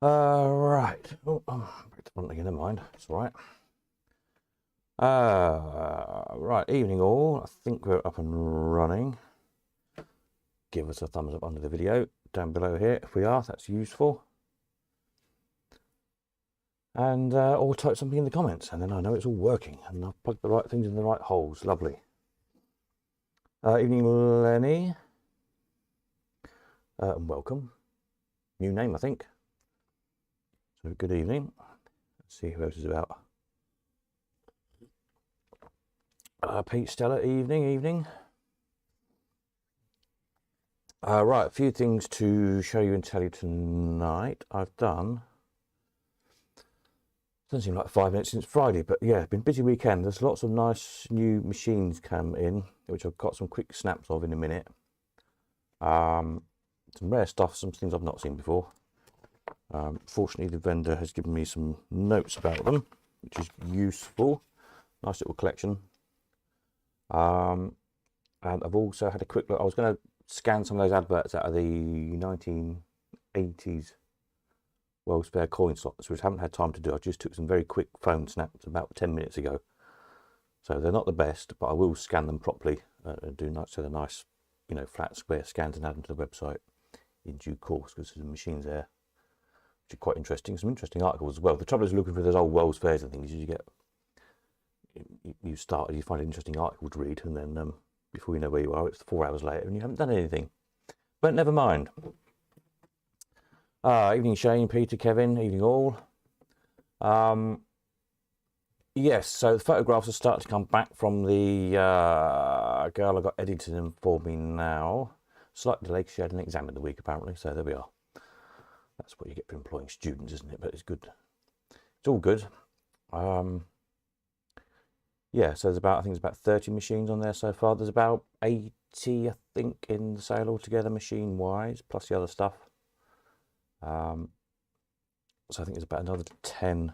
Right. Back to front again, never mind. It's all right. Right, evening all. I think we're up and running. Give us a thumbs up under the video down below here if we are, that's useful. And or type something in the comments, and then I know it's all working and I've plugged the right things in the right holes. Lovely. Evening, Lenny. And welcome. New name, I think. So good evening. Let's see who else is about. Pete, Stella, evening. Right, a few things to show you and tell you tonight. Doesn't seem like 5 minutes since Friday, but yeah, it's been a busy weekend. There's lots of nice new machines come in, which I've got some quick snaps of in a minute. Some rare stuff, some things I've not seen before. Fortunately, the vendor has given me some notes about them, which is useful. Nice little collection. And I've also had a quick look. I was going to scan some of those adverts out of the 1980s World's Fair coin slots, which I haven't had time to do. I just took some very quick phone snaps about 10 minutes ago. So they're not the best, but I will scan them properly and do nice, so they're nice, you know, flat square scans and add them to the website in due course, because there's some machines there which are quite interesting. Some interesting articles as well. The trouble is looking for those old World's Fairs and things, you find an interesting article to read, and then before you know where you are, it's 4 hours later and you haven't done anything. But never mind. Evening Shane, Peter, Kevin, evening all. Yes, so the photographs are starting to come back from the girl I got editing them for me now. Slightly delayed because she had an exam in the week apparently, so there we are. That's what you get for employing students, isn't it? But it's good. It's all good. Yeah, so there's I think there's about 30 machines on there so far. There's about 80, I think, in the sale altogether, machine-wise, plus the other stuff. So I think there's about another 10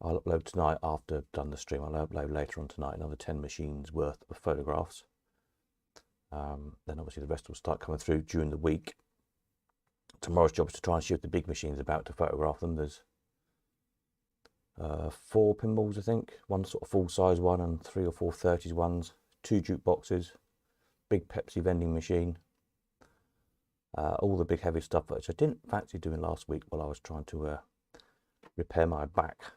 I'll upload tonight after I've done the stream. I'll upload later on tonight another 10 machines worth of photographs. Then obviously the rest will start coming through during the week. Tomorrow's job is to try and shoot the big machines about to photograph them. There's 4 pinballs, I think. One sort of full-size one and 3 or 4 30s ones. 2 jukeboxes. Big Pepsi vending machine. All the big heavy stuff, which I didn't fancy doing last week while I was trying to repair my back.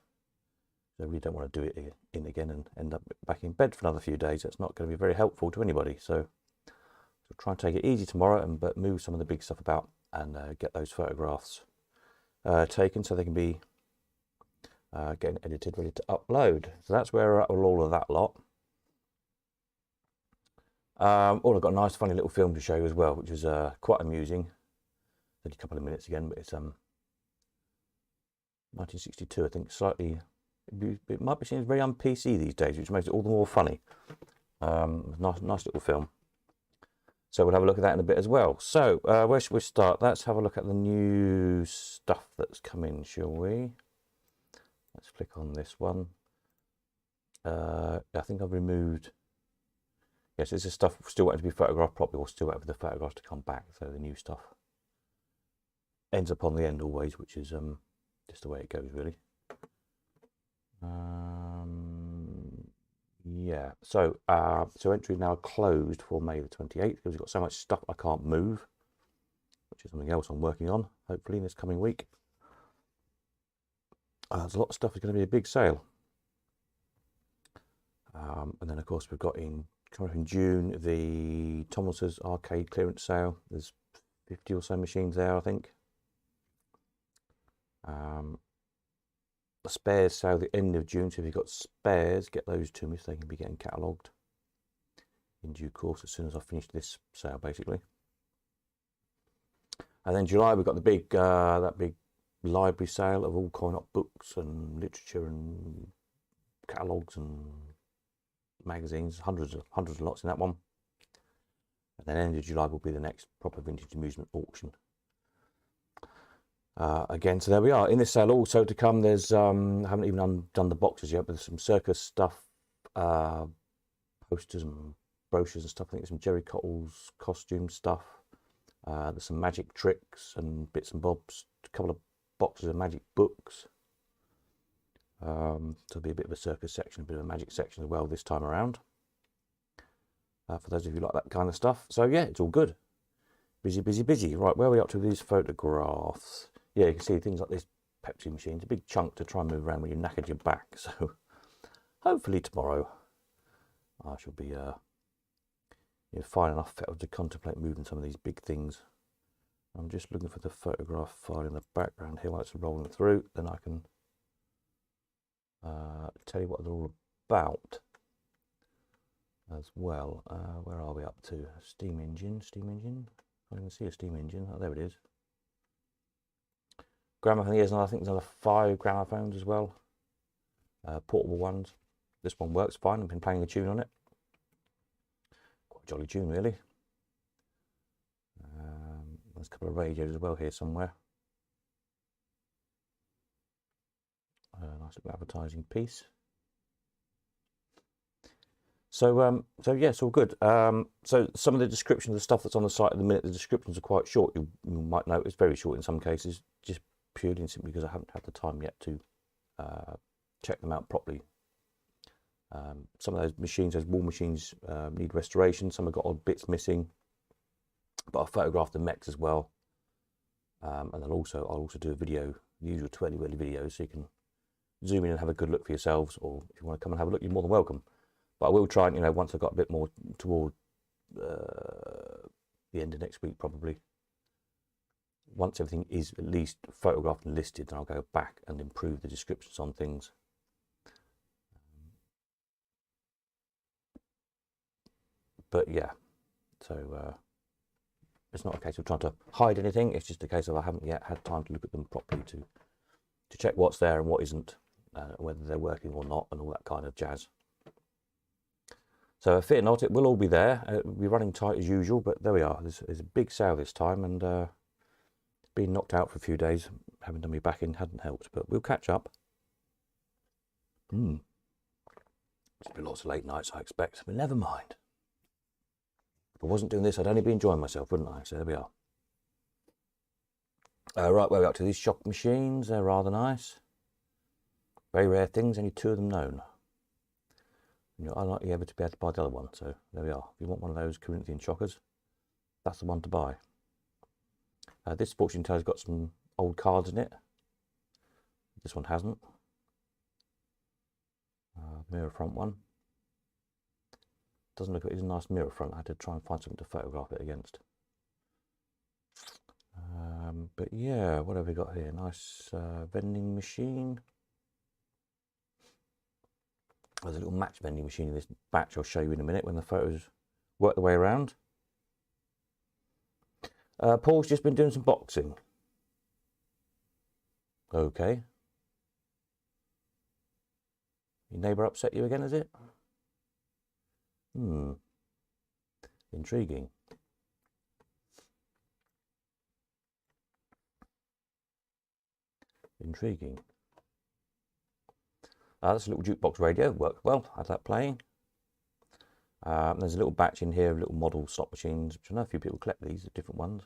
So I really don't want to do it in again and end up back in bed for another few days. That's not going to be very helpful to anybody. So try and take it easy tomorrow, but move some of the big stuff about and get those photographs taken so they can be getting edited, ready to upload. So that's where we're at with all of that lot. I've got a nice funny little film to show you as well, which is quite amusing. Only a couple of minutes again, but it's 1962, I think. Slightly, it might be seen as very un-PC these days, which makes it all the more funny. Nice little film. So we'll have a look at that in a bit as well. So where should we start? Let's have a look at the new stuff that's come in, shall we? Let's click on this one. I think I've removed. Yes, this is stuff still waiting to be photographed properly, or still waiting for the photographs to come back. So the new stuff ends up on the end always, which is just the way it goes, really. Yeah. So entry is now closed for May the 28th because we've got so much stuff I can't move, which is something else I'm working on. Hopefully in this coming week. There's a lot of stuff. It's going to be a big sale. And then of course we've got coming up in June, the Thomas's arcade clearance sale. There's 50 or so machines there, I think. The spares sale the end of June, so if you've got spares, get those to me so they can be getting catalogued in due course as soon as I finish this sale, basically. And then July we've got the big that big library sale of all coin-op books and literature and catalogues and magazines, hundreds of lots in that one. And then end of July will be the next proper vintage amusement auction. Again, so there we are. In this sale also to come, there's I haven't even done the boxes yet, but there's some circus stuff, posters and brochures and stuff. I think there's some Jerry Cottle's costume stuff. There's some magic tricks and bits and bobs, a couple of boxes of magic books. So there'll be a bit of a circus section, a bit of a magic section as well this time around. For those of you who like that kind of stuff. So yeah, it's all good. Busy, busy, busy. Right, where are we up to with these photographs? Yeah, you can see things like this Pepsi machine. It's a big chunk to try and move around when you're knackered your back. So hopefully tomorrow I shall be fine enough to contemplate moving some of these big things. I'm just looking for the photograph file in the background here while it's rolling through. Then I can tell you what they're all about as well. Where are we up to? Steam engine. I can see a steam engine. Oh, there it is. Gramophone. Here's another, I think there's another 5 gramophones as well. Portable ones. This one works fine. I've been playing a tune on it. Quite a jolly tune, really. There's a couple of radios as well here somewhere. Nice little advertising piece. So yeah, it's all good. So some of the descriptions of the stuff that's on the site at the minute, the descriptions are quite short. You might notice, very short in some cases, just purely and simply because I haven't had the time yet to check them out properly. Some of those machines, those wall machines, need restoration. Some have got odd bits missing, but I'll photograph the mechs as well. And then I'll also do a video, the usual twirly whirly video, so you can zoom in and have a good look for yourselves, or if you want to come and have a look, you're more than welcome. But I will try and, once I've got a bit more toward the end of next week, probably, once everything is at least photographed and listed, then I'll go back and improve the descriptions on things. But yeah, so it's not a case of trying to hide anything. It's just a case of I haven't yet had time to look at them properly to check what's there and what isn't, whether they're working or not, and all that kind of jazz. So fit or not, it will all be there. It'll be running tight as usual, but there we are. There's a big sale this time, and being knocked out for a few days, having done me back in, hadn't helped, but we'll catch up. There's been lots of late nights, I expect, but never mind. If I wasn't doing this, I'd only be enjoying myself, wouldn't I? So there we are. Right, where are we up to? These shock machines, they're rather nice. Very rare things, only 2 of them known. You're unlikely ever to be able to buy the other one, so there we are. If you want one of those Corinthian shockers, that's the one to buy. This fortune teller's got some old cards in it. This one hasn't. Mirror front one. Doesn't look like it's a nice mirror front. I had to try and find something to photograph it against. But yeah, what have we got here? Nice vending machine. There's a little match vending machine in this batch. I'll show you in a minute when the photos work their way around. Paul's just been doing some boxing. Okay. Your neighbour upset you again, is it? Intriguing. Intriguing. That's a little jukebox radio, worked well, had that playing. There's a little batch in here of little model slot machines, which I know a few people collect these, different ones.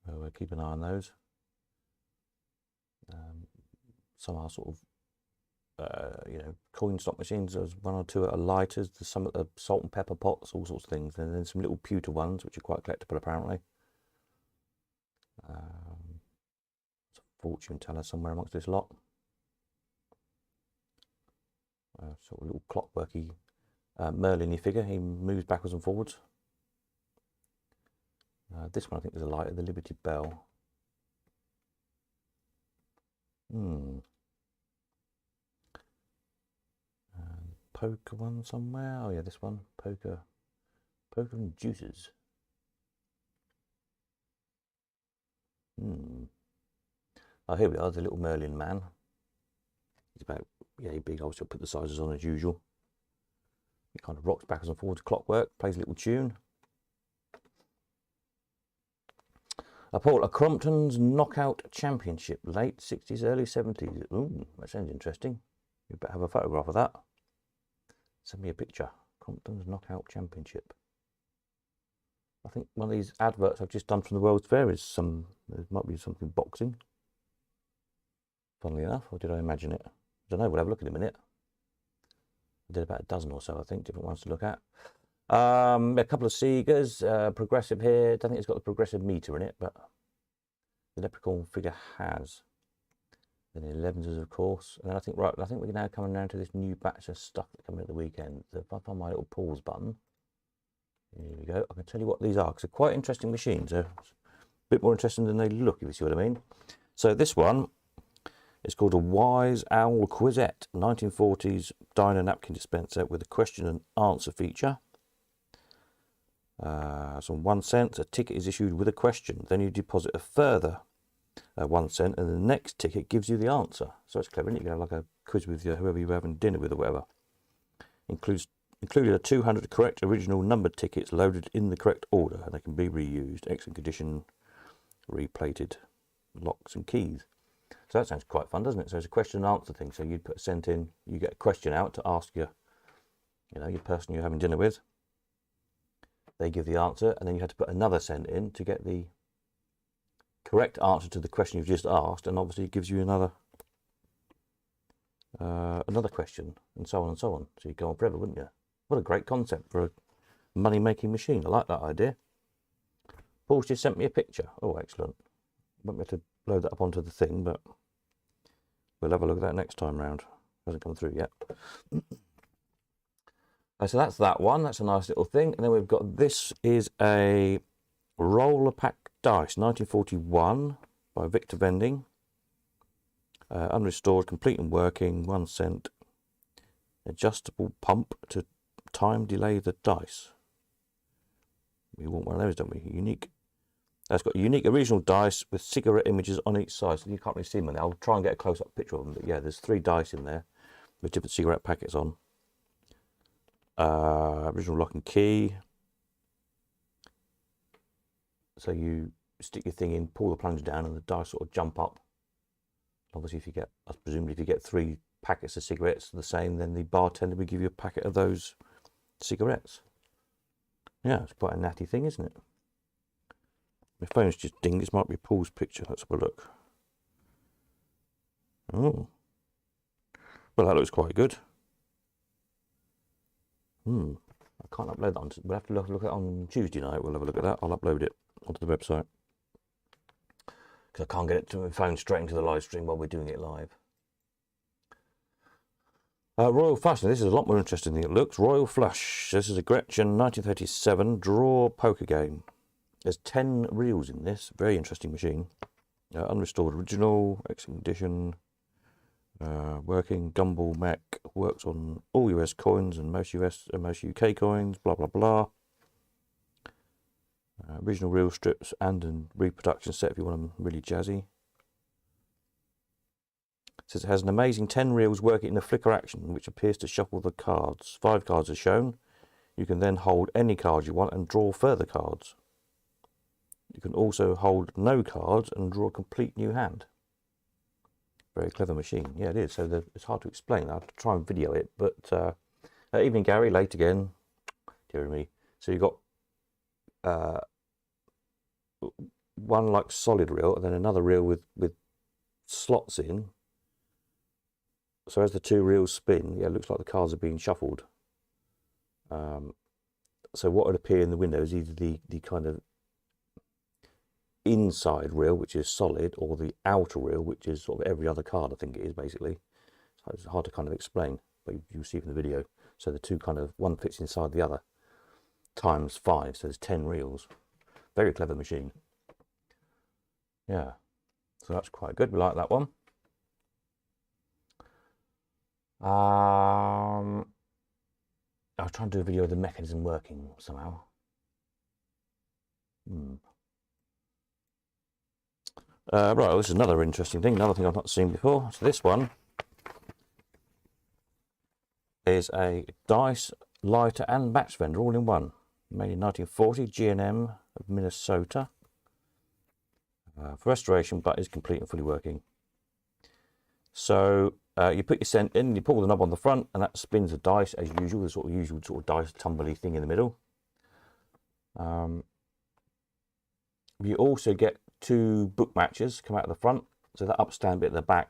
So keep an eye on those. Some are sort of, coin slot machines. There's 1 or 2 are lighters. There's some at the salt and pepper pots, all sorts of things. And then some little pewter ones, which are quite collectible apparently. There's a fortune teller somewhere amongst this lot. Sort of little clockworky Merlin-y figure. He moves backwards and forwards. This one I think is a lighter, the Liberty Bell. Poker one somewhere. Oh yeah, this one. Poker and juices. Oh, here we are, the little Merlin man. He's about yay big. I'll still put the sizes on as usual. He kind of rocks backwards and forwards, clockwork, plays a little tune. Paul, a Crompton's Knockout Championship, late 60s, early 70s. Ooh, that sounds interesting. You better have a photograph of that. Send me a picture. Crompton's Knockout Championship. I think one of these adverts I've just done from the World's Fair is there might be something boxing. funnily enough, or did I imagine it? I don't know, we'll have a look in a minute. I did about a dozen or so, I think, different ones to look at. A couple of Segas, progressive here. I don't think it's got the progressive meter in it, but the Leprechaun figure has. Then the 11s, of course. And then I think we're now coming down to this new batch of stuff that coming at the weekend. So if I find my little pause button, here we go. I can tell you what these are, because they're quite interesting machines. They're a bit more interesting than they look, if you see what I mean. So this one is called a Wise Owl Quizette, 1940s diner napkin dispenser with a question and answer feature. So 1 cent, a ticket is issued with a question. Then you deposit a further 1 cent, and the next ticket gives you the answer. So it's clever, isn't it? You can have like a quiz with whoever you're having dinner with or whatever. Included a 200 correct original numbered tickets loaded in the correct order, and they can be reused. Excellent condition, replated locks and keys. So that sounds quite fun, doesn't it? So it's a question and answer thing. So you'd put a cent in, you get a question out to ask your person you're having dinner with. They give the answer, and then you had to put another cent in to get the correct answer to the question you've just asked, and obviously it gives you another question, and so on and so on. So you go on forever, wouldn't you? What a great concept for a money-making machine. I like that idea. Paul's just sent me a picture. Oh, excellent. Won't be able to load that up onto the thing, but we'll have a look at that next time round. Hasn't come through yet. So that's that one. That's a nice little thing. And then we've got, this is a roller pack dice, 1941 by Victor Vending. Unrestored, complete and working, 1 cent. Adjustable pump to time delay the dice. We want one of those, don't we? Unique. That's got unique original dice with cigarette images on each side. So you can't really see them. I'll try and get a close-up picture of them. But yeah, there's 3 dice in there with different cigarette packets on. Original lock and key. So you stick your thing in, pull the plunger down, and the dice sort of jump up. Obviously, if you get, presumably, if you get 3 packets of cigarettes the same, then the bartender will give you a packet of those cigarettes. Yeah, it's quite a natty thing, isn't it? My phone's just dinged. This might be Paul's picture. Let's have a look. Oh, well, that looks quite good. I can't upload that. We'll have to look at it on Tuesday night. We'll have a look at that. I'll upload it onto the website, because I can't get it to my phone straight into the live stream while we're doing it live. Royal Flush. Now, this is a lot more interesting than it looks. Royal Flush. This is a Gretchen 1937 draw poker game. There's 10 reels in this. Very interesting machine. Unrestored original, excellent condition. Working Gumball Mac, works on all US coins and most UK coins. Blah blah blah. Original reel strips and a reproduction set if you want them really jazzy. It says it has an amazing 10 reels working in a flicker action, which appears to shuffle the cards. 5 cards are shown. You can then hold any cards you want and draw further cards. You can also hold no cards and draw a complete new hand. Very clever machine. Yeah, it is. So it's hard to explain. I have to try and video it. But evening, Gary. Late again. Dear me. So you've got one like solid reel, and then another reel with slots in. So as the 2 reels spin, yeah, it looks like the cards are being shuffled. So what would appear in the window is either the kind of inside reel, which is solid, or the outer reel, which is sort of every other card, I think it is, basically. So it's hard to kind of explain, but you'll see from the video. So the 2 kind of, one fits inside the other, times 5, so there's 10 reels. Very clever machine. Yeah, so that's quite good. We like that one. I'll try and do a video of the mechanism working somehow. Right, well, this is another interesting thing, another thing I've not seen before. So this one is a dice, lighter and match vendor all in one. Made in 1940, G&M of Minnesota. For restoration, but is complete and fully working. So you put your cent in, you pull the knob on the front, and that spins the dice as usual, the usual sort of dice tumbly thing in the middle. You also get 2 book matches come out of the front, So that upstand bit at the back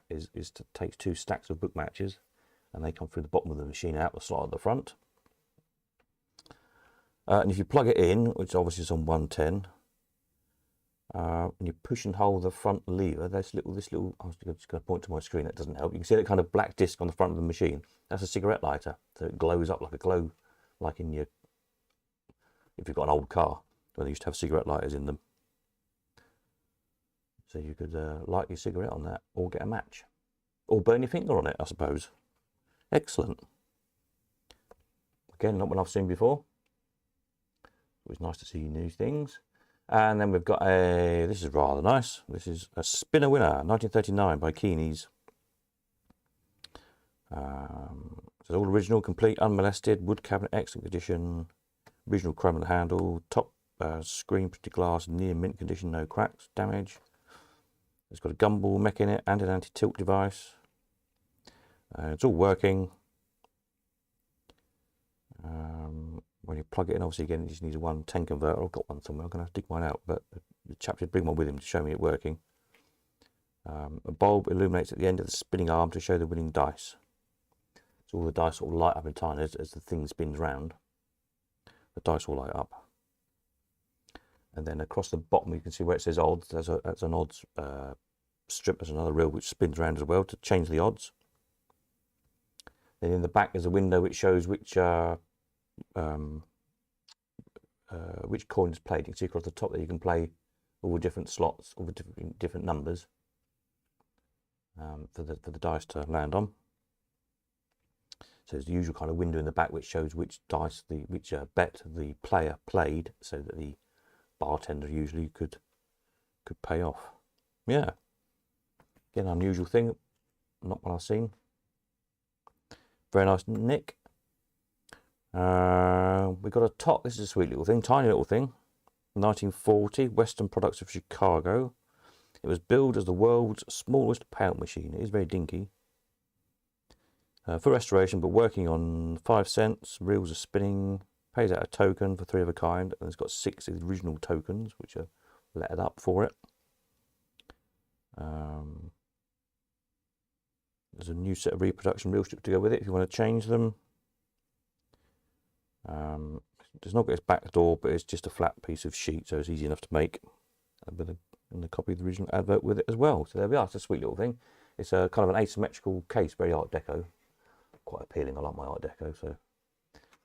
takes 2 stacks of book matches, and they come through the bottom of the machine out the slot at the front. And if you plug it in, which obviously is on 110, and you push and hold the front lever, this little, I was just going to point to my screen, that doesn't help. You can see that kind of black disc on the front of the machine. That's a cigarette lighter, so it glows up like a glow, like in your, if you've got an old car, where they used to have cigarette lighters in them. So you could light your cigarette on that, or get a match, or burn your finger on it, I suppose. Excellent. Again, not one I've seen before. It's nice to see new things. And then we've got this is rather nice. This is a Spinner Winner, 1939 by Keeney's. So all original, complete, unmolested, wood cabinet, excellent condition, original chrome on the handle, top screen, pretty glass, near mint condition, no cracks, damage. It's got a gumball mech in it and an anti-tilt device. It's all working. When you plug it in, obviously again, it just needs a 110 converter. I've got one somewhere. I'm going to have to dig one out, but the chap should bring one with him to show me it working. A bulb illuminates at the end of the spinning arm to show the winning dice. So all the dice will light up in time as the thing spins round. The dice will light up. And then across the bottom, you can see where it says odds. That's an odds strip. There's another reel which spins around as well to change the odds. Then in the back is a window which shows which coin is played. You can see across the top that you can play all the different slots, all the different numbers for the dice to land on. So there's the usual kind of window in the back which shows which dice which bet the player played, so that the bartender usually could pay off. Yeah, again, unusual thing, not what I've seen. Very nice nick. We've got a top. This is a sweet little thing, tiny little thing. 1940, Western Products of Chicago. It was billed as the world's smallest payout machine. It is very dinky. For restoration, but working on 5 cents. Reels are spinning. Pays out a token for 3 of a kind, and it's got 6 original tokens, which are lettered up for it. There's a new set of reproduction reel strips to go with it if you want to change them. It's not got its back door, but it's just a flat piece of sheet, so it's easy enough to make. And a copy of the original advert with it as well. So there we are. It's a sweet little thing. It's a kind of an asymmetrical case, very Art Deco. Quite appealing. I like my Art Deco. So,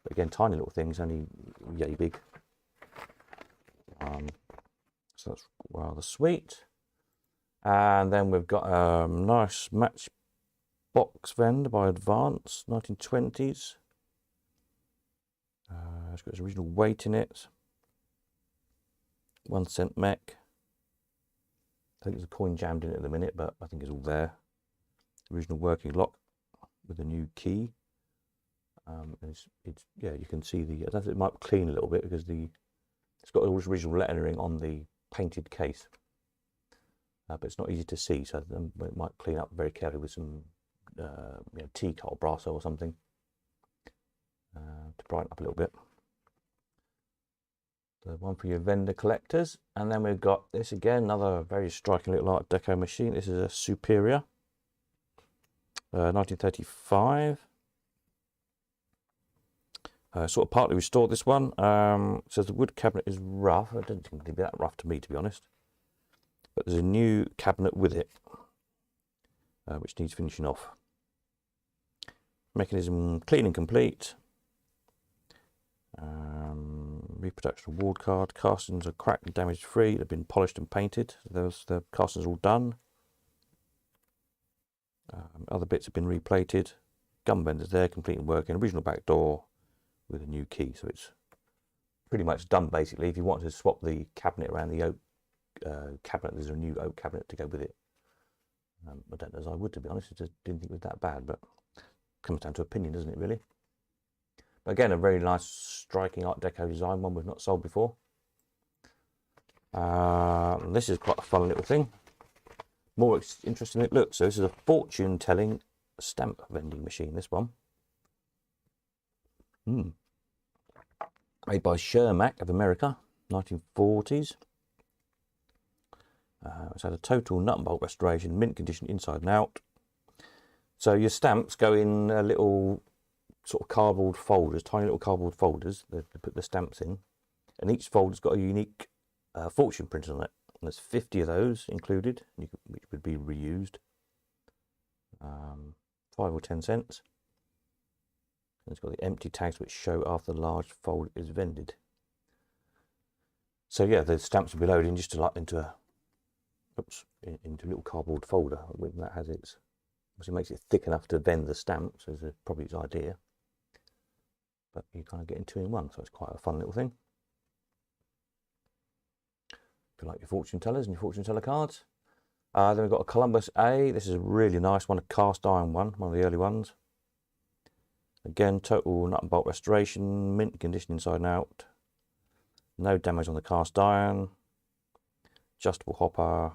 but again, tiny little things, only yay big. So that's rather sweet. And then we've got a nice matchbox vendor by Advance, 1920s. It's got its original weight in it. 1 cent mech. I think there's a coin jammed in it at the minute, but I think it's all there. Original working lock with a new key. It's yeah, you can see the. I don't think it might clean a little bit because it's got all its original lettering on the painted case, but it's not easy to see, so it might clean up very carefully with some teak or brasso or something to brighten up a little bit. The one for your vendor collectors. And then we've got this again, another very striking little Art Deco machine. This is a Superior, 1935. Sort of partly restored, this one. Says the wood cabinet is rough. I don't think it'd be that rough to me, to be honest. But there's a new cabinet with it, which needs finishing off. Mechanism clean and complete. Reproduction award card. Castings are cracked and damage free. They've been polished and painted. The castings are all done. Other bits have been replated. Gun benders there, complete and working. Original back door with a new key. So it's pretty much done basically. If you want to swap the cabinet around, the oak cabinet, there's a new oak cabinet to go with it. I don't know as I would, to be honest. I just didn't think it was that bad, but it comes down to opinion, doesn't it, really? But again, a very nice, striking Art Deco design, one we've not sold before. This is quite a fun little thing. More interesting it looks. So this is a fortune-telling stamp vending machine, this one. Made by Shermack of America, 1940s. It's had a total nut and bolt restoration, mint condition inside and out. So your stamps go in little sort of cardboard folders, tiny little cardboard folders. They put the stamps in, and each folder's got a unique fortune printed on it. And there's 50 of those included, which would be reused. 5 or 10 cents. And it's got the empty tags which show after the large fold is vended. So yeah, the stamps will be loaded in just into a little cardboard folder. That has its, obviously makes it thick enough to bend the stamp, so it's probably its idea. But you kind of get in 2 in 1, so it's quite a fun little thing. If you like your fortune tellers and your fortune teller cards. Then we've got a Columbus A. This is a really nice one, a cast iron one of the early ones. Again, total nut and bolt restoration, mint condition inside and out. No damage on the cast iron. Adjustable hopper.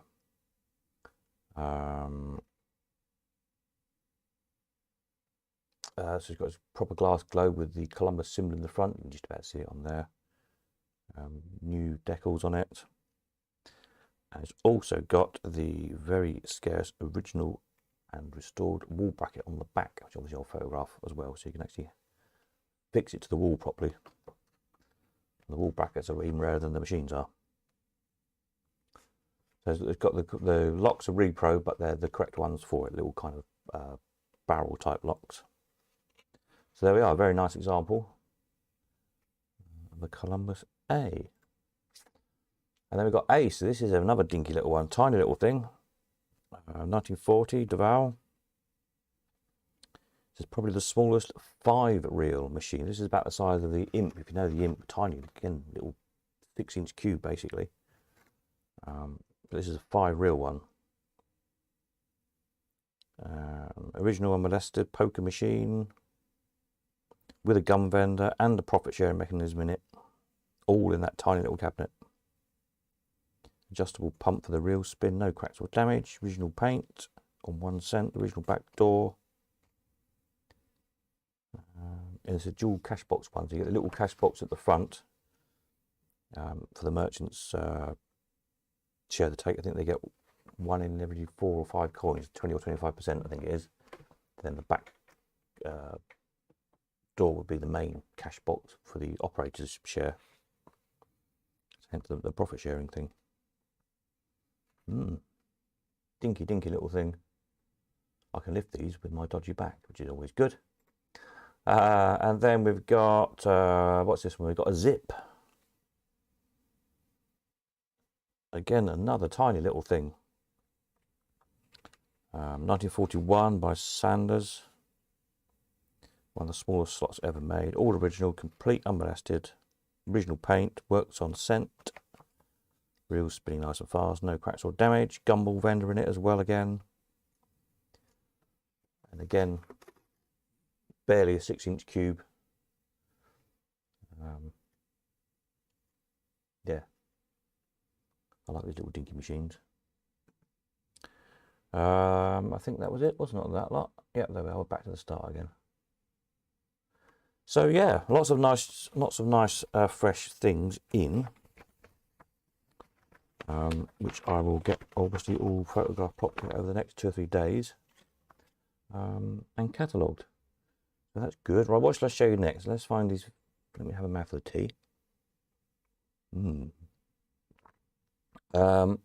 So it's got a proper glass globe with the Columbus symbol in the front. You can just about see it on there. New decals on it. And it's also got the very scarce original and restored wall bracket on the back, which obviously I'll photograph as well, so you can actually fix it to the wall properly. The wall brackets are even rarer than the machines are. So it's got the locks are repro, but they're the correct ones for it, little kind of barrel type locks. So there we are, a very nice example of the Columbus A. And then we've got Ace. So this is another dinky little one, tiny little thing. 1940 Duval. This is probably the smallest 5-reel machine. This is about the size of the Imp. If you know the Imp, tiny, again, little 6-inch cube basically. But this is a 5-reel one. Original unmolested poker machine with a gun vendor and a profit sharing mechanism in it, all in that tiny little cabinet. Adjustable pump for the reel spin, no cracks or damage. Original paint on 1 cent. Original back door. And it's a dual cash box one. So you get the little cash box at the front for the merchants share the take. I think they get 1 in every 4 or 5 coins, 20 or 25%, I think it is. Then the back door would be the main cash box for the operators share. Hence the profit sharing thing. Dinky little thing. I can lift these with my dodgy back, which is always good. And then we've got what's this one? We've got a Zip. Again, another tiny little thing. 1941 by Sanders. One of the smallest slots ever made. All original, complete unmolested. Original paint. Works on scent. Reel spinning nice and fast, no cracks or damage. Gumball vendor in it as well again. And again, barely a 6-inch cube. Yeah, I like these little dinky machines. I think that was it, wasn't it, that lot? Yeah, there we are, we're back to the start again. So yeah, lots of nice fresh things in. Which I will get obviously all photographed properly over the next 2 or 3 days and catalogued. So that's good. Right, what shall I show you next? Let's find these. Let me have a mouthful of tea.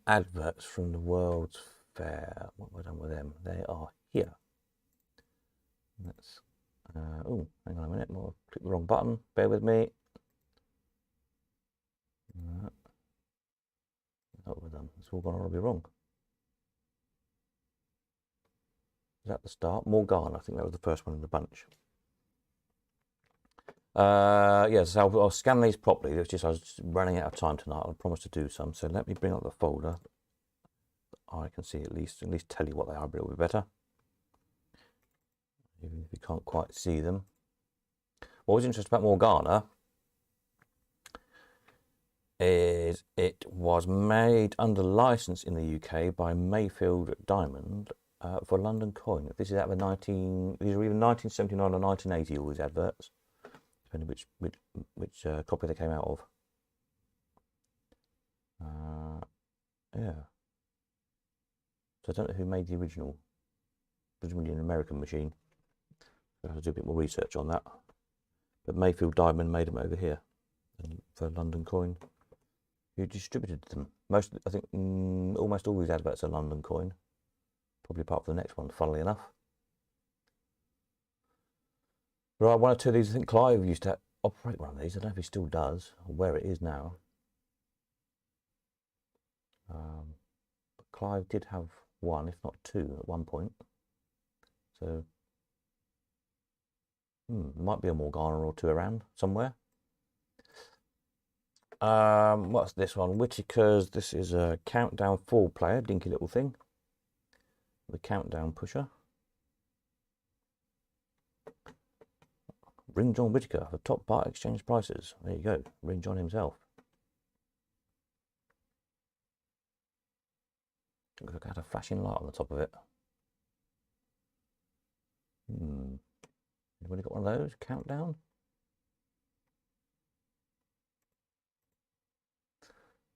Adverts from the World's Fair. What have I done with them? They are here. Let's. Oh, hang on a minute. I'll click the wrong button. Bear with me. What have I done? It's all gone horribly wrong. Is that the start? Morgana, I think that was the first one in the bunch. Yes, so I'll scan these properly. It's just I was running out of time tonight. I promised to do some. So let me bring up the folder. I can see at least tell you what they are, but it'll be better. Even if you can't quite see them. What was interesting about Morgana is it was made under license in the UK by Mayfield Diamond for London Coin. This is out of these are either 1979 or 1980, all these adverts, depending which copy they came out of. Yeah. So I don't know who made the original, presumably an American machine. I have to do a bit more research on that. But Mayfield Diamond made them over here for London Coin, who distributed them. I think almost all these adverts are London Coin, probably apart from the next one, funnily enough. Right, one or two of these, I think Clive used to operate one of these. I don't know if he still does, or where it is now. But Clive did have one, if not two, at one point. So, might be a Morgana or two around somewhere. What's this one? Whitaker's. This is a Countdown 4 player, dinky little thing. The Countdown pusher. Ring John Whitaker for top part exchange prices. There you go, Ring John himself. Looks like it had a flashing light on the top of it. Anybody got one of those? Countdown?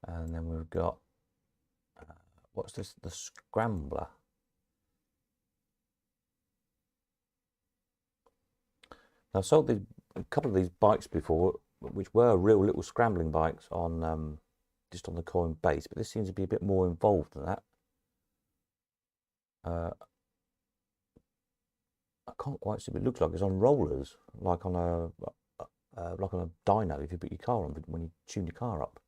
And then we've got, what's this? The Scrambler. Now, I've sold a couple of these bikes before, which were real little scrambling bikes on just on the coin base, but this seems to be a bit more involved than that. I can't quite see what it looks like. It's on rollers, like on a dyno if you put your car on when you tune your car up.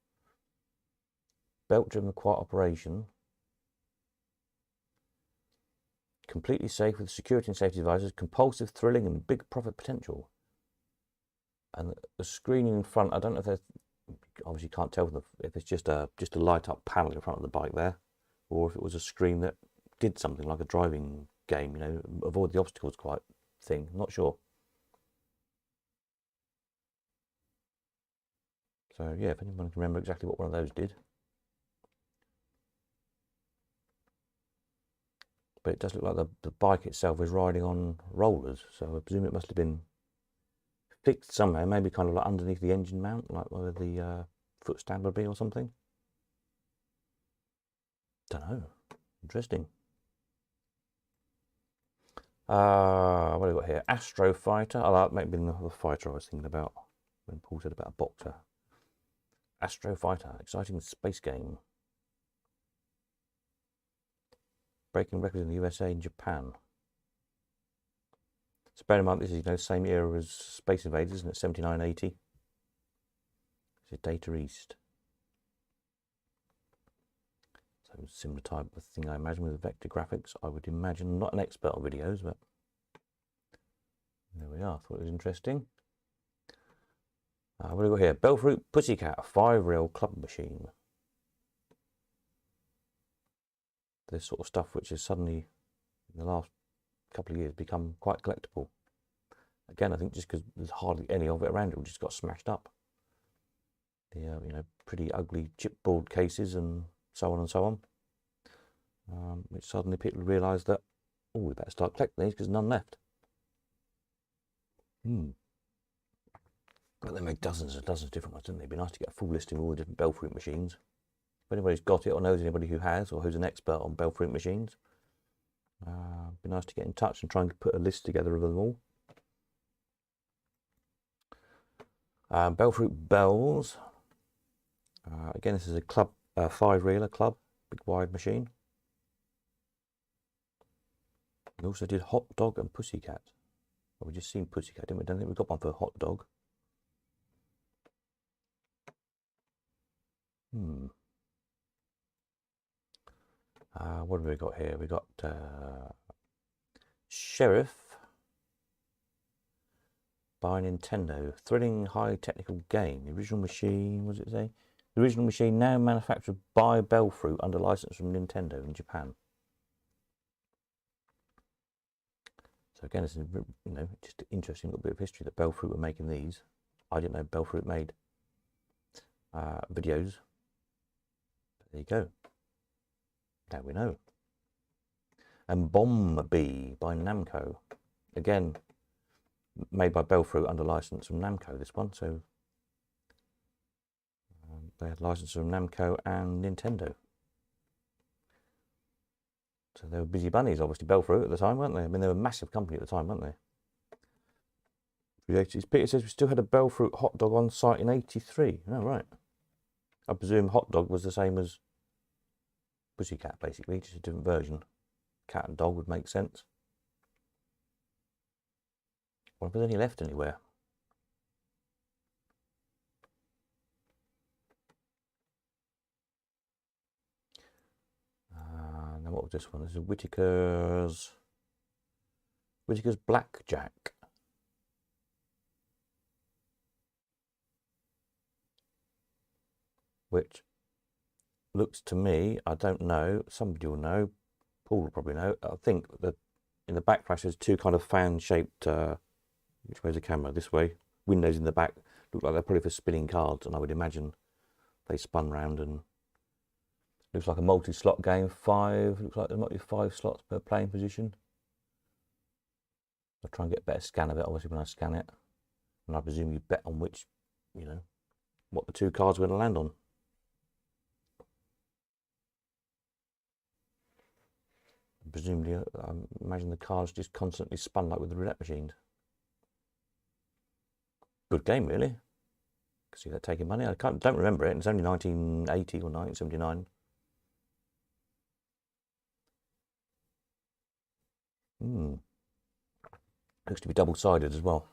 Belt-driven quiet operation. Completely safe with security and safety devices, compulsive, thrilling, and big profit potential. And the screening in front, I don't know if there's, obviously can't tell if it's just a light up panel in front of the bike there, or if it was a screen that did something like a driving game, you know, avoid the obstacles quite thing. I'm not sure. So yeah, if anyone can remember exactly what one of those did. But it does look like the bike itself is riding on rollers, so I presume it must have been fixed somewhere, maybe kind of like underneath the engine mount, like where the foot stand would be or something. Don't know. Interesting. What have we got here? Astro Fighter. Oh, that might have been the fighter I was thinking about when Paul said about a boxer. Astro Fighter, exciting space game. Breaking records in the USA and Japan. So bear in mind, this is, you know, same era as Space Invaders, isn't it? 7980. This is Data East. So similar type of thing, I imagine, with vector graphics. I would imagine, not an expert on videos, but there we are. Thought it was interesting. What do we got here? Belfruit Pussycat, a 5-reel club machine. This sort of stuff which has suddenly, in the last couple of years, become quite collectible. Again, I think just because there's hardly any of it around, it just got smashed up. The you know, pretty ugly chipboard cases and so on and so on. Which suddenly people realised that, oh, we better start collecting these because none left. But they make dozens and dozens of different ones, don't they? It'd be nice to get a full listing of all the different Belfruit machines. If anybody's got it or knows anybody who has, or who's an expert on Belfruit machines, it'd be nice to get in touch and try and put a list together of them all. Belfruit Bells. Again, this is a club, 5-reeler club, big wide machine. We also did Hot Dog and Pussycat. Well, we just seen Pussycat, didn't we? I don't think we got one for Hot Dog. What have we got here? We got Sheriff by Nintendo. Thrilling high technical game. The original machine, what does it say? The original machine now manufactured by Belfruit under license from Nintendo in Japan. So again, it's, you know, just an interesting little bit of history that Belfruit were making these. I didn't know Belfruit made videos. But there you go. Now we know. And Bomb Bee by Namco. Again, made by Belfruit under license from Namco, this one. So they had license from Namco and Nintendo. they were busy bunnies, obviously, Belfruit at the time, weren't they? I mean, they were a massive company at the time, weren't they? Peter says we still had a Belfruit hot dog on site in '83. Oh, right. I presume hot dog was the same as Pussycat, basically, just a different version. Cat and dog would make sense. I wonder if there's any left anywhere. Now what was this one? This is Whittaker's Blackjack. Which looks to me, I don't know, somebody will know, Paul will probably know. I think that in the back flash there's two kind of fan-shaped, which way's the camera? This way. Windows in the back look like they're probably for spinning cards, and I would imagine they spun round, and looks like a multi-slot game. Looks like there might be 5 slots per playing position. I'll try and get a better scan of it, obviously, when I scan it. And I presume you bet on which, you know, what the 2 cards are going to land on. Presumably, I imagine the cards just constantly spun like with the roulette machines. Good game, really. You can see they're taking money. I don't remember it. It's only 1980 or 1979. Looks to be double-sided as well.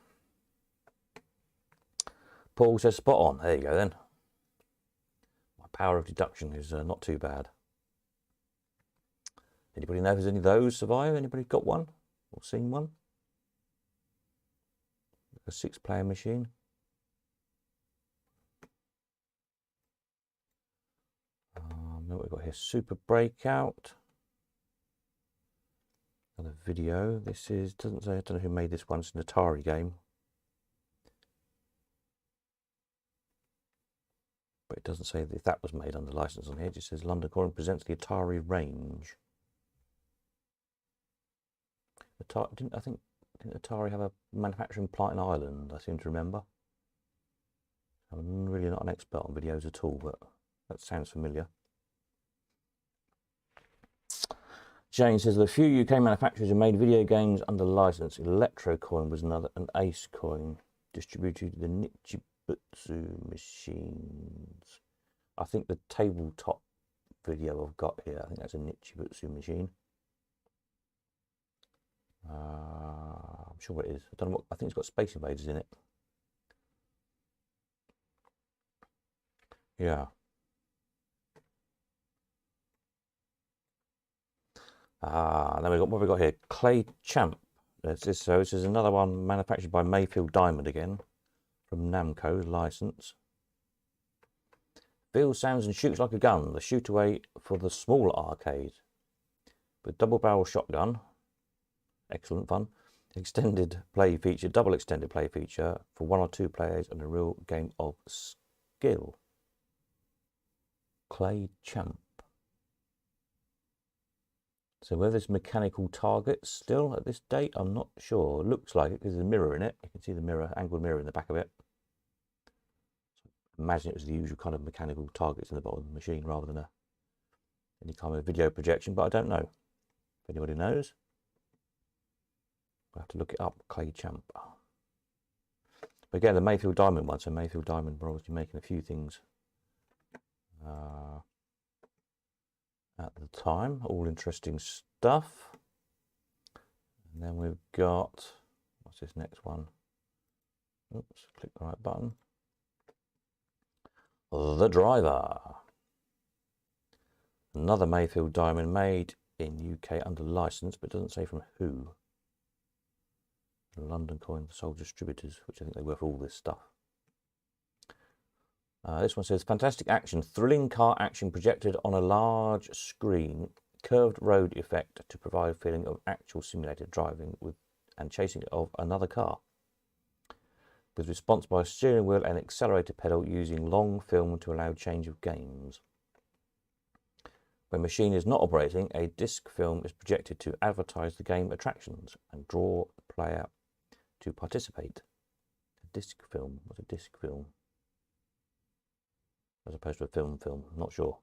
Paul says spot on. There you go then. My power of deduction is not too bad. Anybody know if there's any of those survive? Anybody got one or seen one? A 6-player machine. What we've got here? Super Breakout. Another video. This is, doesn't say, I don't know who made this one. It's an Atari game. But it doesn't say if that was made under license on here. It just says London Calling presents the Atari range. Didn't Atari have a manufacturing plant in Ireland? I seem to remember. I'm really not an expert on videos at all, but that sounds familiar. Jane says the few UK manufacturers who made video games under license. Electrocoin was another, and Ace Coin distributed the Nichibutsu machines. I think the tabletop video I've got here, I think that's a Nichibutsu machine. I'm sure what it is. I don't know what. I think it's got Space Invaders in it. Yeah. Then we've got what we've got here. Clay Champ. This is another one manufactured by Mayfield Diamond again, from Namco license. Feels, sounds, and shoots like a gun. The shoot away for the small arcade, with double barrel shotgun. Excellent fun. Extended play feature, double extended play feature for 1 or 2 players, and a real game of skill. Clay Champ. So whether there's mechanical targets still at this date, I'm not sure. It looks like it because there's a mirror in it. You can see the mirror, angled mirror in the back of it. So imagine it was the usual kind of mechanical targets in the bottom of the machine rather than any kind of video projection, but I don't know. If anybody knows, we'll have to look it up. Clay Champ. But again, the Mayfield Diamond one, so Mayfield Diamond were obviously making a few things at the time. All interesting stuff. And then we've got, what's this next one? Oops, click the right button. The Driver. Another Mayfield Diamond made in UK under license, but doesn't say from who. London Coin, the sole distributors, which I think they were for all this stuff. This one says, fantastic action, thrilling car action projected on a large screen, curved road effect to provide a feeling of actual simulated driving with and chasing of another car. With response by a steering wheel and accelerator pedal using long film to allow change of games. When machine is not operating, a disc film is projected to advertise the game attractions and draw the player to participate. A disc film, what's a disc film? As opposed to a film, not sure.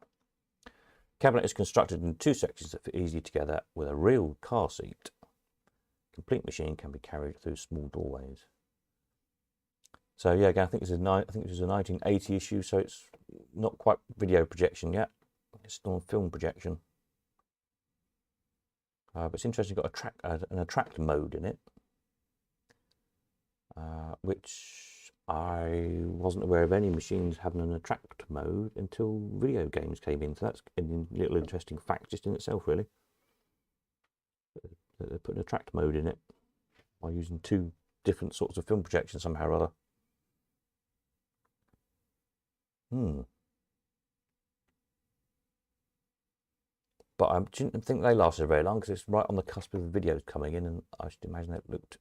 Cabinet is constructed in 2 sections that fit easily together with a real car seat. Complete machine can be carried through small doorways. So yeah, again, I think this is a 1980 issue, so it's not quite video projection yet. It's still on film projection. But it's interesting. It's got an attract mode in it, which I wasn't aware of any machines having an attract mode until video games came in. So that's a little interesting fact just in itself, really. They put an attract mode in it by using 2 different sorts of film projection somehow or other. But I didn't think they lasted very long, because it's right on the cusp of the videos coming in, and I should imagine it looked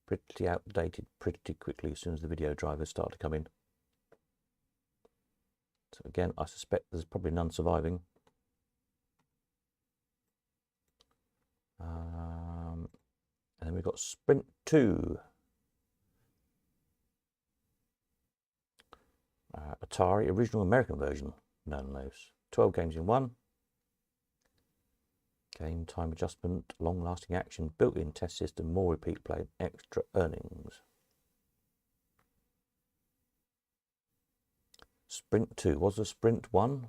pretty outdated pretty quickly as soon as the video drivers started to come in. So again, I suspect there's probably none surviving. And then we've got Sprint 2. Atari original American version, nonetheless. 12 games in 1. Game time adjustment, long-lasting action, built-in test system, more repeat play, extra earnings. Sprint 2. Was the Sprint 1?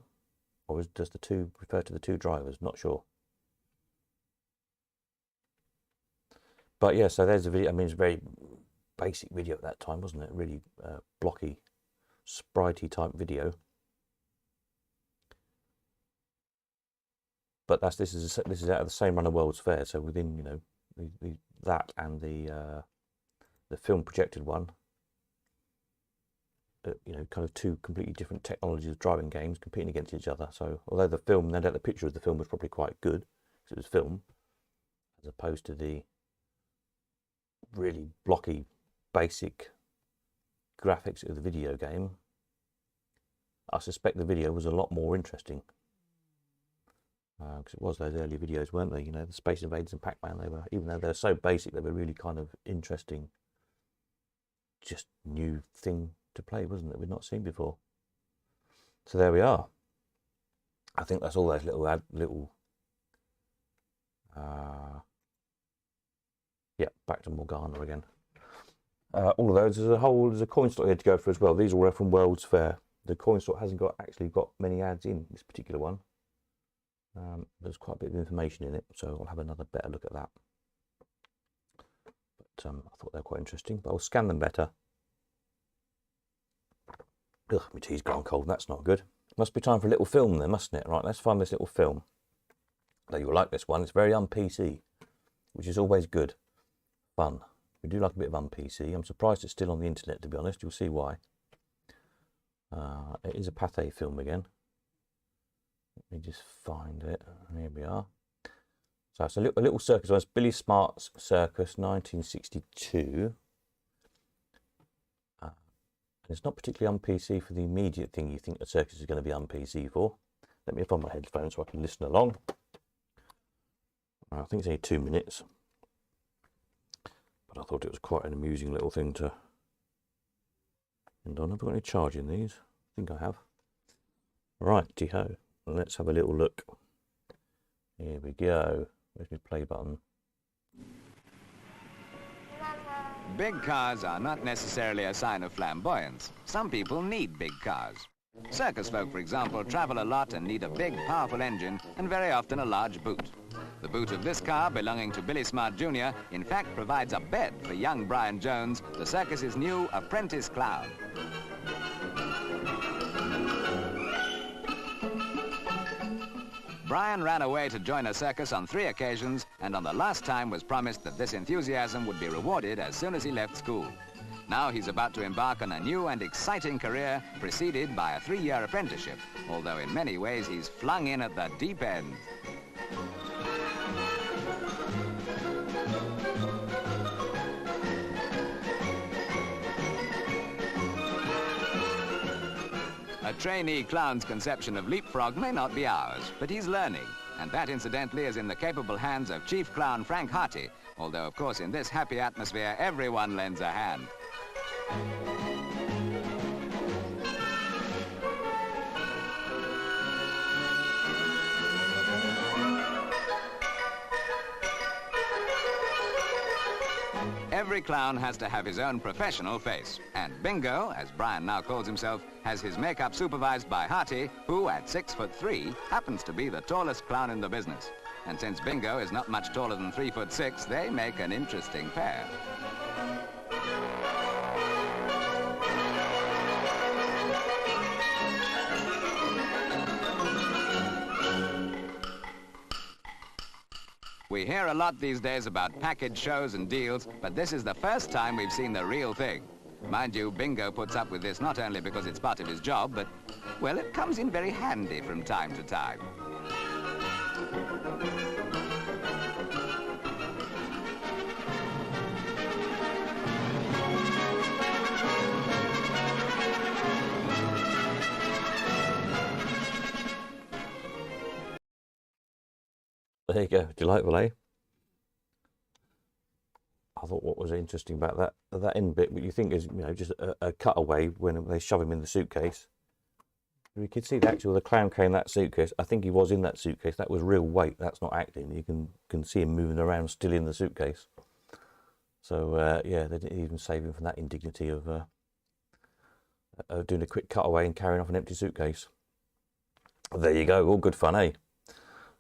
Or does the 2 refer to the 2 drivers? Not sure. But yeah, so there's a video. I mean, it's a very basic video at that time, wasn't it? Really blocky, spritey type video. But this is out of the same run of World's Fair, so within, you know, that and the film projected one, you know, kind of 2 completely different technologies of driving games competing against each other. So although the film, no doubt the picture of the film was probably quite good because it was film, as opposed to the really blocky, basic graphics of the video game, I suspect the video was a lot more interesting. Because it was those early videos, weren't they? You know, the Space Invaders and Pac-Man, they were, even though they're so basic, they were really kind of interesting, just new thing to play, wasn't it? We'd not seen before. So there we are. I think that's all those yeah, back to Morgana again. All of those, there's a coin slot here to go for as well. These all are from World's Fair. The coin slot hasn't actually got many ads in this particular one. There's quite a bit of information in it, so I'll have another better look at that. But I thought they were quite interesting, but I'll scan them better. Ugh, my tea's gone cold, that's not good. Must be time for a little film then, mustn't it? Right, let's find this little film. Though you'll like this one, it's very un-PC, which is always good. Fun. We do like a bit of un-PC. I'm surprised it's still on the internet, to be honest. You'll see why. It is a Pathé film again. Let me just find it. Here we are. So it's a little circus. So it's Billy Smart's Circus, 1962. And it's not particularly un-PC for the immediate thing you think a circus is going to be un-PC for. Let me find my headphones so I can listen along. I think it's only 2 minutes. But I thought it was quite an amusing little thing to end on. Have I got any charge in these? I think I have. Righty-ho. Let's have a little look. Here we go. Where's my play button? Big cars are not necessarily a sign of flamboyance. Some people need big cars. Circus folk, for example, travel a lot and need a big, powerful engine and very often a large boot. The boot of this car, belonging to Billy Smart Jr., in fact provides a bed for young Brian Jones, the circus's new apprentice clown. Brian ran away to join a circus on 3 occasions, and on the last time was promised that this enthusiasm would be rewarded as soon as he left school. Now he's about to embark on a new and exciting career, preceded by a 3-year apprenticeship, although in many ways he's flung in at the deep end. A trainee clown's conception of leapfrog may not be ours, but he's learning, and that incidentally is in the capable hands of Chief Clown Frank Harty, although of course in this happy atmosphere everyone lends a hand. Every clown has to have his own professional face. And Bingo, as Brian now calls himself, has his makeup supervised by Hearty, who, at 6'3", happens to be the tallest clown in the business. And since Bingo is not much taller than 3'6", they make an interesting pair. We hear a lot these days about package shows and deals, but this is the first time we've seen the real thing. Mind you, Bingo puts up with this not only because it's part of his job, but, well, it comes in very handy from time to time. There you go, delightful, eh? I thought what was interesting about that end bit, what you think is, you know, just a cutaway when they shove him in the suitcase. You could see the clown carrying that suitcase. I think he was in that suitcase. That was real weight. That's not acting. You can see him moving around still in the suitcase. So yeah, they didn't even save him from that indignity of doing a quick cutaway and carrying off an empty suitcase. There you go, all good fun, eh?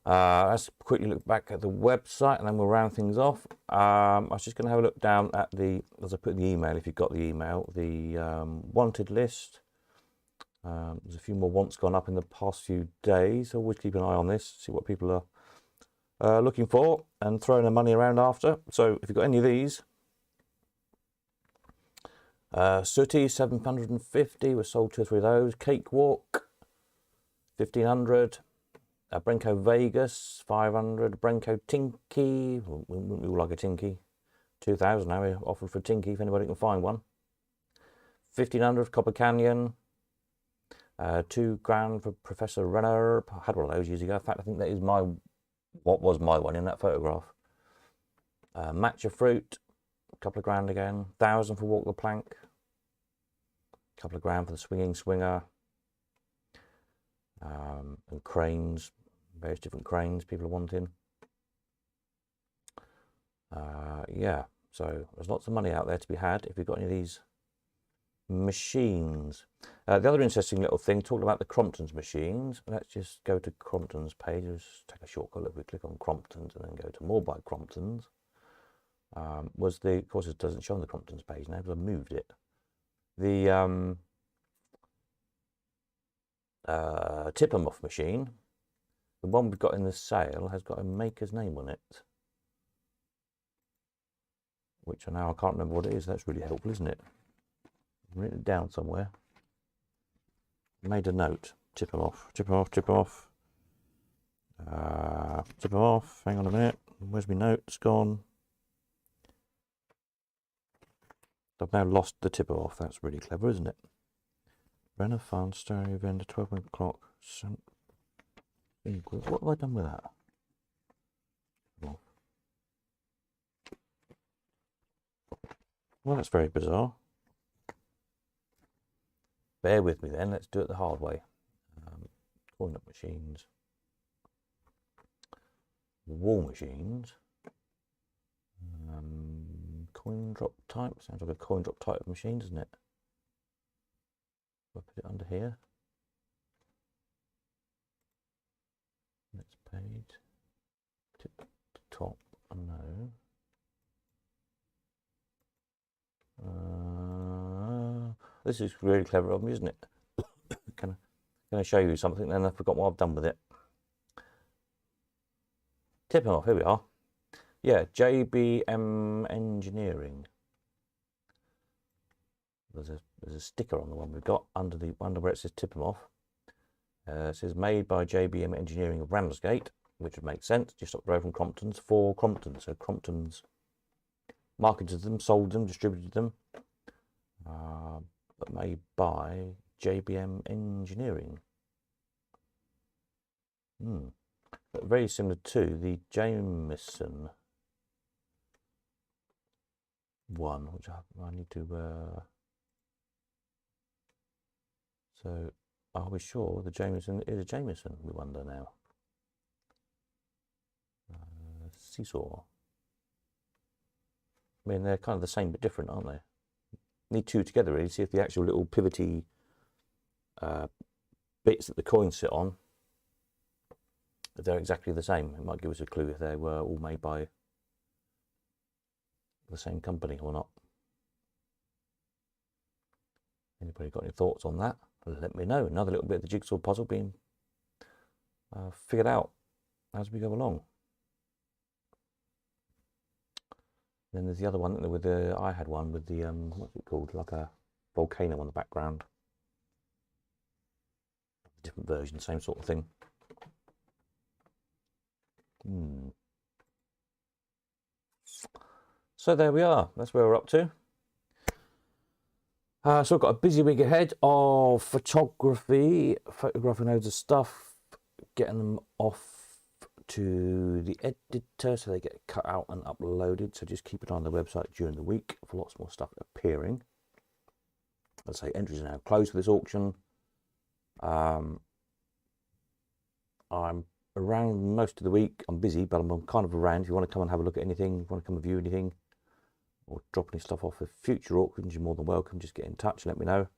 Let's quickly look back at the website and then we'll round things off. I was just going to have a look down at as I put in the email, if you've got the email, the wanted list. There's a few more wants gone up in the past few days. Always keep an eye on this, see what people are looking for and throwing their money around after. So if you've got any of these, Sooty 750, we sold 2 or 3 of those. Cakewalk 1500. Brenco Vegas 500. Brenco Tinky, wouldn't we all like a Tinky? 2000 now, we're offered for Tinky if anybody can find one. 1500 Copper Canyon. 2 grand for Professor Renner. I had one of those years ago. In fact, I think that is what was my one in that photograph. Matcha Fruit, a couple of grand again. 1000 for Walk the Plank. A couple of grand for the Swinging Swinger. And cranes, various different cranes people are wanting. Yeah, so there's lots of money out there to be had if you've got any of these machines. The other interesting little thing, talking about the Crompton's machines, let's just go to Crompton's page. Let's take a shortcut. If we click on Crompton's and then go to More by Crompton's, of course it doesn't show on the Crompton's page now because I've moved it. The tip 'em off machine, the one we've got in the sale, has got a maker's name on it, which I can't remember what it is. That's really helpful, isn't it? I've written it down somewhere. Made a note. Tip 'em off, tip 'em off, tip 'em off. Tip 'em off. Hang on a minute. Where's my note? It's gone. I've now lost the tip 'em off. That's really clever, isn't it? Renner Fun, stereo vendor, 12 o'clock. What have I done with that? Well, that's very bizarre. Bear with me then, let's do it the hard way. Calling up machines. Wall machines. Coin drop type. Sounds like a coin drop type of machine, doesn't it? I'll put it under here. Next page. Tip to top. No. This is really clever of me, isn't it? Can I show you something? Then I forgot what I've done with it. Tip 'em off. Here we are. Yeah, JBM Engineering. There's a sticker on the one we've got under where it says tip 'em off. It says made by JBM Engineering of Ramsgate, which would make sense, just up the road from Crompton's, for Crompton. So Crompton's marketed them, sold them, distributed them, but made by JBM Engineering. But very similar to the Jameson one, which I need to. So, are we sure the Jameson is a Jameson? We wonder now. Seesaw. I mean, they're kind of the same but different, aren't they? Need two together, really, see if the actual little pivoty bits that the coins sit on, if they're exactly the same. It might give us a clue if they were all made by the same company or not. Anybody got any thoughts on that? Let me know. Another little bit of the jigsaw puzzle being figured out as we go along. Then there's the other one with the, I had one with the, what's it called? Like a volcano on the background. Different version, same sort of thing. So there we are. That's where we're up to. So I've got a busy week ahead of photography, photographing loads of stuff, getting them off to the editor so they get cut out and uploaded. So just keep an eye on the website during the week for lots more stuff appearing. As I say, entries are now closed for this auction. I'm around most of the week. I'm busy, but I'm kind of around. If you want to come and have a look at anything, if you want to come and view anything, or drop any stuff off for future auctions, you're more than welcome. Just get in touch, let me know.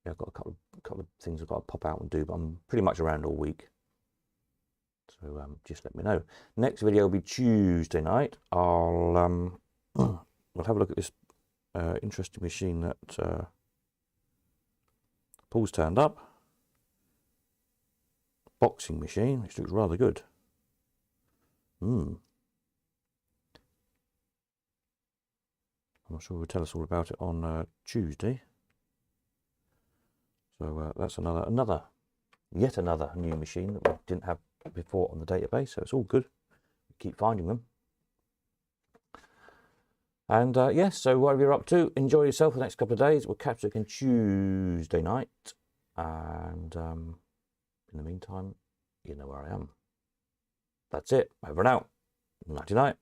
Yeah, I've got a couple of things I've got to pop out and do, but I'm pretty much around all week. So just let me know. Next video will be Tuesday night. I'll have a look at this interesting machine that Paul's turned up. Boxing machine, which looks rather good. I'm sure he'll tell us all about it on Tuesday. So that's yet another new machine that we didn't have before on the database. So it's all good. We keep finding them. And yes, so whatever you're up to, enjoy yourself for the next couple of days. We'll catch you again Tuesday night. And in the meantime, you know where I am. That's it. Over and out. Nighty night.